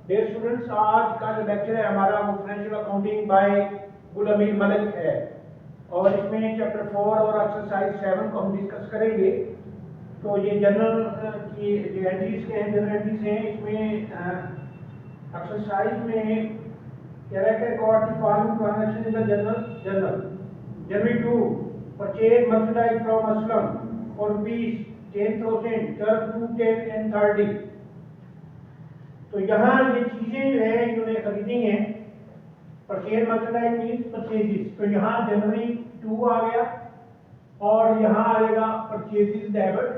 Dear students, आज का जो लेक्चर है हमारा वो फाइनेंशियल अकाउंटिंग बाय गुल अमीर मलिक है और इसमें चैप्टर 4 और एक्सरसाइज 7 को हम डिस्कस करेंगे। तो ये जनरल की जो एंट्रीज के हैं, जनरल एंट्रीज हैं, इसमें एक्सरसाइज में कह रहा है कि record the following transaction in the journal January 2 purchase merchandise from Aslam for rupees 10,000 term 2 10 and 30। तो यहाँ ये चीजें जो है इन्होंने खरीदी हैं। परचेज मर्चेंडाइज मींस परचेजेस, तो यहाँ जनवरी 2 आ गया और यहाँ आएगा परचेजेस डेबिट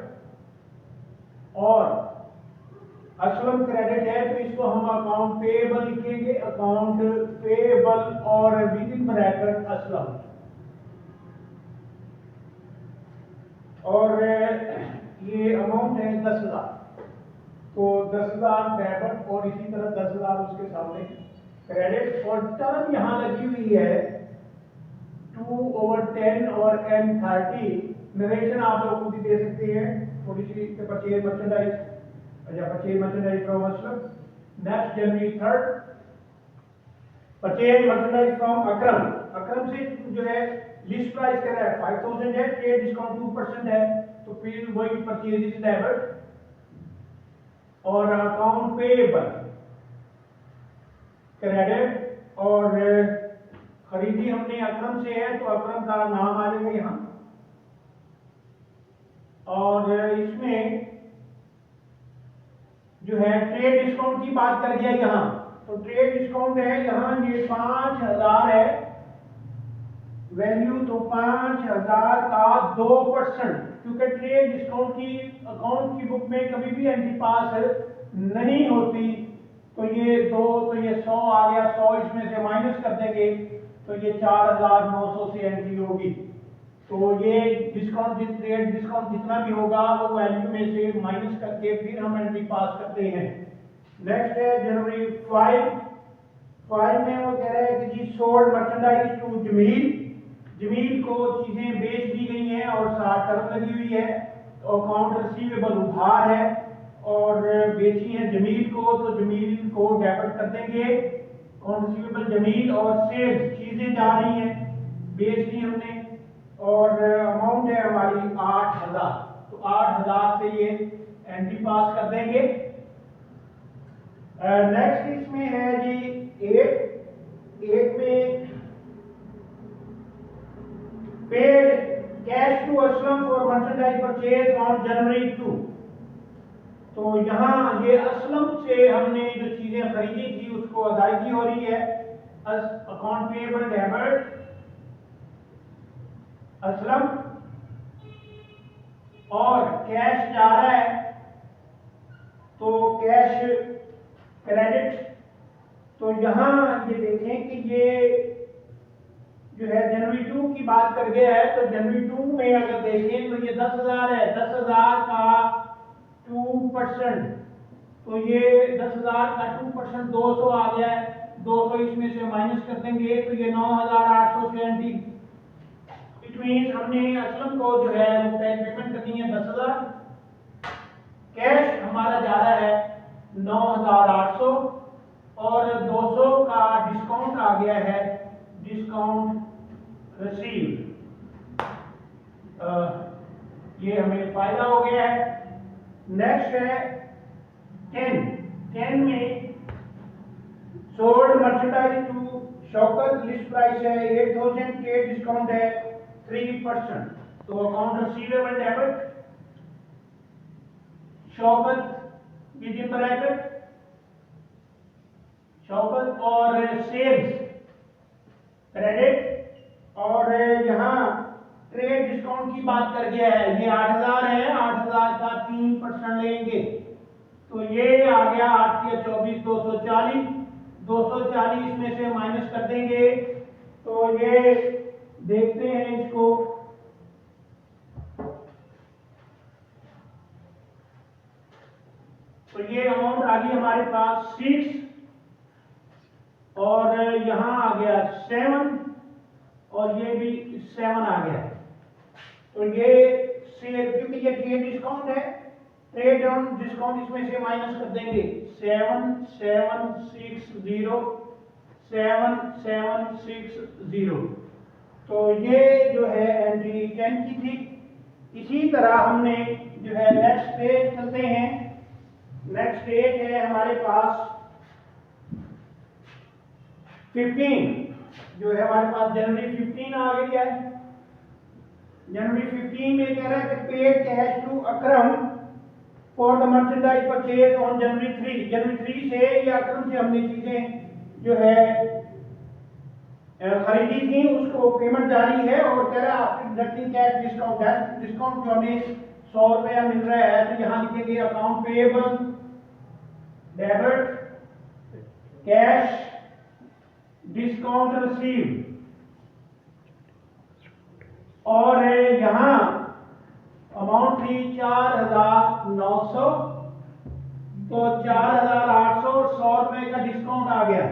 और असलम क्रेडिट है, तो इसको हम अकाउंट पेएबल लिखेंगे, अकाउंट पेएबल और विद इन ब्रैकेट असलम। और ये अमाउंट है 10,000, तो 10,000 डेबिट और इसी तरह 10,000 उसके सामने क्रेडिट। और टर्म यहाँ लगी हुई है 2/10 और n30। नरेशन आप लोग खुद ही दे सकते हैं थोड़ी सी। परचेज मर्चेंडाइज या purchase merchandise from Aslam. Next January 3 purchase merchandise from Akram. Akram से जो है लिस्ट प्राइस क्या है 5,000 है, ट्रेड डिस्काउंट 2% है, तो फिर वही परचेजेस डेबिट और अकाउंट पेएबल क्रेडिट। और खरीदी हमने अकरम से है तो अकरम का नाम आ जाएगा यहाँ। और इसमें जो है ट्रेड डिस्काउंट की बात कर दिया यहाँ, तो ट्रेड डिस्काउंट है यहाँ ये 5,000 है वैल्यू, तो 5,000 का 2%, क्योंकि ट्रेड डिस्काउंट की अकाउंट की बुक में कभी भी एंट्री पास नहीं होती। तो ये 2, तो ये 100 आ गया, 100 इसमें से माइनस कर देंगे तो ये 4,900 से एंट्री होगी। तो ये डिस्काउंट ट्रेड डिस्काउंट जितना भी होगा वो वैल्यू में से माइनस करके फिर हम एंट्री पास करते हैं। नेक्स्ट है जनवरी 5 में वो कह रहा है कि जी सोल्ड मर्चेंडाइज टू जमील को चीजें बेच दी गई हैं और 60 टर्म लगी हुई है, तो अकाउंट रिसीवेबल उधार है और बेची है जमील को, तो जमील को डेबिट कर देंगे अकाउंट रिसीवेबल जमील। और सेल्स चीजें जा रही हैं, बेच दी हमने और अमाउंट है हमारी 8,000, तो 8,000 से ये एंट्री पास कर देंगे। नेक्स्ट इसमें है जी 8 में paid cash to Aslam for merchandise purchase on January 2। तो यहाँ ये असलम से हमने जो चीजें खरीदी थी उसको अदायगी हो रही है। अकाउंट पेएबल डेबिट असलम और कैश जा रहा है तो कैश क्रेडिट। तो यहाँ ये देखें कि ये जो है जनवरी 2 की बात कर गया है, तो जनवरी 2 में अगर देखें तो ये 10,000 है, 10,000 का 2%, तो ये 10,000 का 2% 200 आ गया है, 200 इसमें से माइनस कर देंगे तो ये 9,800 से एंट्री। इट मींस हमने असलम को जो है वो पेमेंट करनी है 10,000, कैश हमारा जा रहा है 9,800 और 200 का डिस्काउंट आ गया है, डिस्काउंट रिसीव। ये हमें फायदा हो गया है। नेक्स्ट है 10 में sold merchandise to Shaukat, list price है 8,000, ट्रेड डिस्काउंट है 3%, तो account receivable debit Shaukat with in bracket Shaukat और सेल्स क्रेडिट। और यहाँ ट्रेड डिस्काउंट की बात कर गया है, ये 8,000 है, 8,000 का 3% लेंगे तो ये आ गया 8 के 24 240, 240 इसमें से माइनस कर देंगे तो ये देखते हैं इसको, तो ये अमाउंट आ गई हमारे पास 6 और यहाँ आ गया 7 और ये भी 7 आ गया। तो ये सेल, क्योंकि ये ट्रेड डिस्काउंट डिस्काउंट है, ट्रेड ऑन डिस्काउंट इसमें से माइनस कर देंगे 7760 तो ये जो है एंट्री 10 की थी। इसी तरह हमने जो है नेक्स्ट पेज चलते हैं। नेक्स्ट पेज है हमारे पास 15 जो है हमारे पास जनवरी 15 आ गई है। जनवरी 15 में कह रहा है कि paid cash to Akram for the merchandise purchase on January 3 से या अकरम से हमने चीजें जो है खरीदी थी उसको पेमेंट जारी है और कह रहा है आफ्टर डिडक्टिंग कैश डिस्काउंट जो हमें 100 रुपया मिल रहा है तो यहाँ लिखेंगे account payable debit cash discount receive और यहाँ अमाउंट थी 4900 तो 4800 और 100 रुपए का डिस्काउंट आ गया।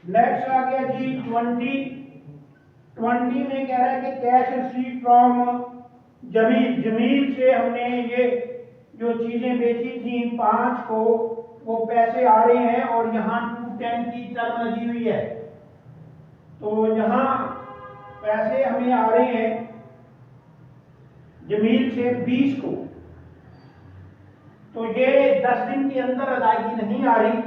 नेक्स्ट आ गया जी 20 में कह रहा है कि कैश रिसीव फ्रॉम जमील से हमने ये जो चीजें बेची थी 5 को वो पैसे आ रहे हैं और यहाँ 210 की टर्म लगी हुई है तो यहाँ पैसे हमें आ रहे हैं जमील से 20 को तो ये 10 दिन के अंदर अदायगी नहीं आ रही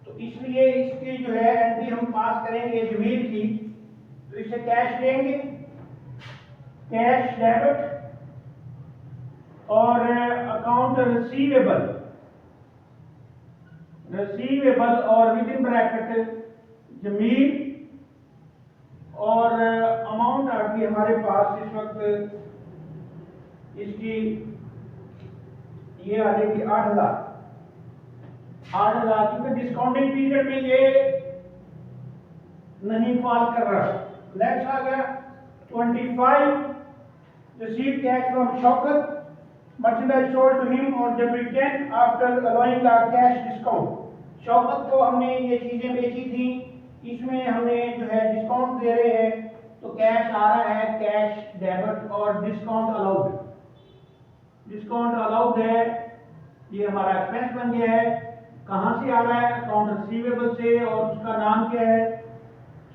तो इसलिए इसकी जो है एंट्री हम पास करेंगे जमील की तो इसे कैश लेंगे कैश डेबिट और अकाउंट रिसीवेबल और विद इन ब्रैकेट जमील और अमाउंट आ गई हमारे पास इस वक्त इसकी ये आ जाएगी 8000 क्योंकि डिस्काउंटिंग पीरियड में ये नहीं फॉल कर रहा। नेक्स्ट आ गया 25 receive cash from Shaukat merchandise sold to him on January 10 after allowing the cash discount. Shaukat को हमने ये चीजें बेची थी इसमें हमने जो है डिस्काउंट दे रहे हैं तो कैश आ रहा है कैश डेबिट और डिस्काउंट अलाउड है ये हमारा एक्सपेंस बन गया है। कहां से आ रहा है अकाउंट रिसीवेबल से और उसका नाम क्या है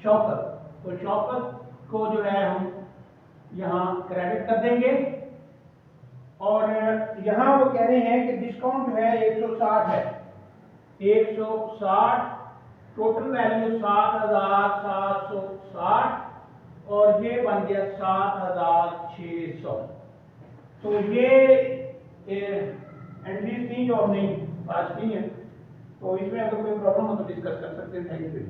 शौकत तो शौकत को जो है हम यहाँ क्रेडिट कर देंगे और यहाँ वो कह रहे हैं कि डिस्काउंट जो है 160 है 160 टोटल वैल्यू 7760 और ये बन गया 7600 तो ये एंट्रीज थी जो हमने पास की है तो इसमें अगर कोई प्रॉब्लम हो तो डिस्कस कर सकते हैं। Thank you.